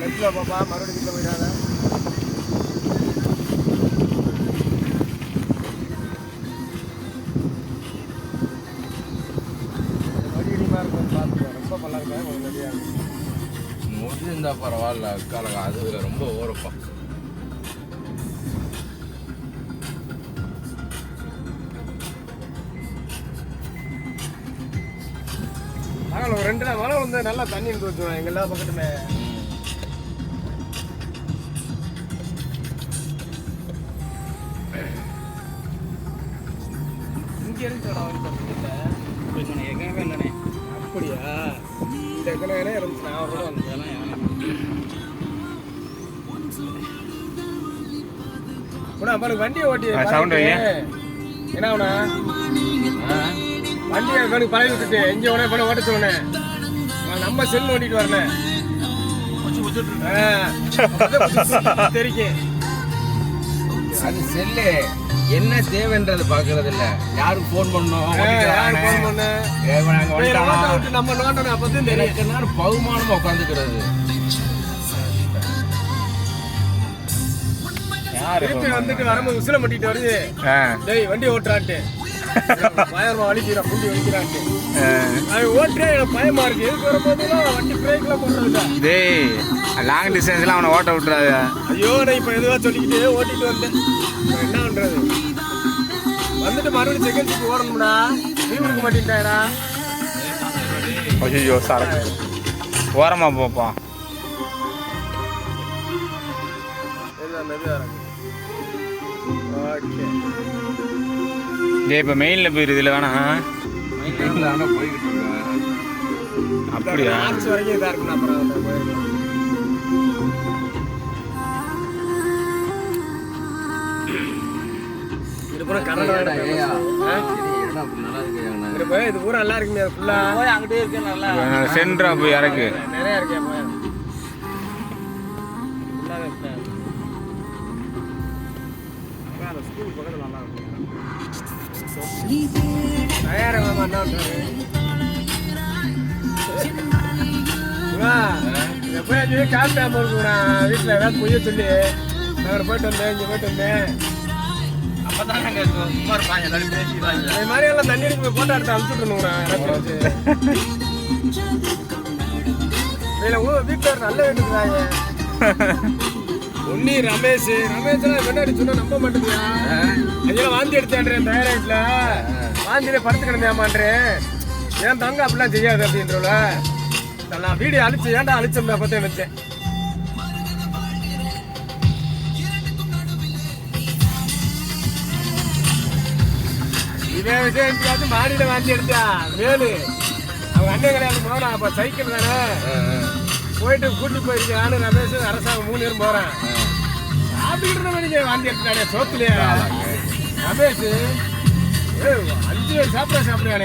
நெட்டில் பாப்பா மறுபடியும் வீட்டில் போயிடாத. வடிவடிமாக இருக்கும் பார்த்துக்கோ. ரொம்ப பல்லா இருக்கா கொஞ்சம் நிறையா முடிஞ்சிருந்தா பரவாயில்ல. அக்காலங்க அது ரொம்ப ஓரப்பா. மழை ஒரு 2 நாள் மழை வந்து நல்லா தண்ணி இருந்து வச்சுருவோம் எங்கள் எல்லா பக்கத்துமே. இங்கே இருந்துச்சோடா எங்கேயுமே இல்லைண்ணே. அப்படியா? இந்த எங்கனே இருந்துச்சு. நான் கூட வந்ததெல்லாம் அப்பனுக்கு வண்டியை ஓட்டி சவுண்ட் என்ன ஆகுனா வண்டியை கணக்கு பழகி விட்டுட்டு எங்கே உடனே பண்ண ஓட்ட சொன்னேன். நம்ம செல் ஓட்டிட்டு வரேன் தெரியும். அது செல்லு என்ன தேவைன்றது பாக்குறது இல்ல. யாரும் போன் பண்ணோம் நம்ம நோண்டணும். அப்பதான் எனக்கு பகுமானமா உட்காந்துக்கிறது. திருப்பி வந்துட்டு வரும்போது உசில மட்டிட்டு வருது. டேய் வண்டி ஓட்டுறான்ட்டு பயமா வலிக்கிறான். புண்டி வலிக்கிறான்ட்டு அவன் ஓட்டுறேன். எனக்கு பயமா இருக்கு. எதுக்கு வரும்போதுலாம் வண்டி பிரேக்லாம் போடுறது. டேய் லாங் டிஸ்டன்ஸ்லாம் அவனை ஓட்ட விட்டுறாது. ஐயோ நான் இப்போ எதுவாக சொல்லிக்கிட்டு ஓட்டிட்டு வந்தேன். என்ன பண்றது? வந்துட்டு மறுபடியும் செகண்ட்ஸுக்கு ஓடணும்டா. லீவ் கொடுக்க மாட்டேன்டா. ஐயோ சார் ஓரமா போப்பா. டேய் இப்போ மெயினில் போயிடுது இல்லை வேணா போய்கிட்டு இருக்கேன். அப்படியா? வரைக்கும் இதாக இருக்குண்ணா. அப்புறம் இது பூரா நல்லா இருக்குமே. ஃபுல்லா அங்கிட்டே இருக்கு. நல்லா சென்ட்ரா போய் இறக்கு. நிறைய இருக்கேன். ஸ்கூல் பக்கத்தில் நல்லா இருக்கும். எப்போயும் காட்டாம இருக்குண்ணா. வீட்டில் ஏதாவது பொய்ய சொல்லி நாங்கள் போயிட்டு வந்தேன் இங்கே போயிட்டு வந்தேன். அது மாதிரி எல்லாம் தண்ணி அடிக்க போட்டோ எடுத்து அனுப்பிச்சுட்ருந்தோங்கண்ணா. வீட்டில் நல்ல வீட்டுக்குறாங்க. ஒன்னி ரமேஷ்லாம் முன்னாடி சொன்னா நம்ப மாட்டேங்கியா? அதெல்லாம் வாந்தி எடுத்தேன் தயாராகிட்டல. வாந்தியில படுத்து கிடந்தேமான்றேன். ஏன் தங்க அப்படிலாம் செய்யாது அப்படின்றல நான் வீடியோ அழிச்சு ஏன்டா அழிச்சோம் அப்பதான் நினைச்சேன். இதே விஷயம் மாடியில வாந்தி எடுத்தா வேலு அவங்க அண்ணன் கல்யாணம் போனா. அப்ப சைக்கிள் தானே போயிட்டு கூட்டி போயிருக்கேன். நானும் ரமேஷ் அரசாங்கம் 3 பேரும் போறேன். சாப்பிட்டு மணிக்கு வாந்தி எடுத்துட்டானே சோத்துலையா. ரமேஷ் 5 பேர் சாப்பிடானே.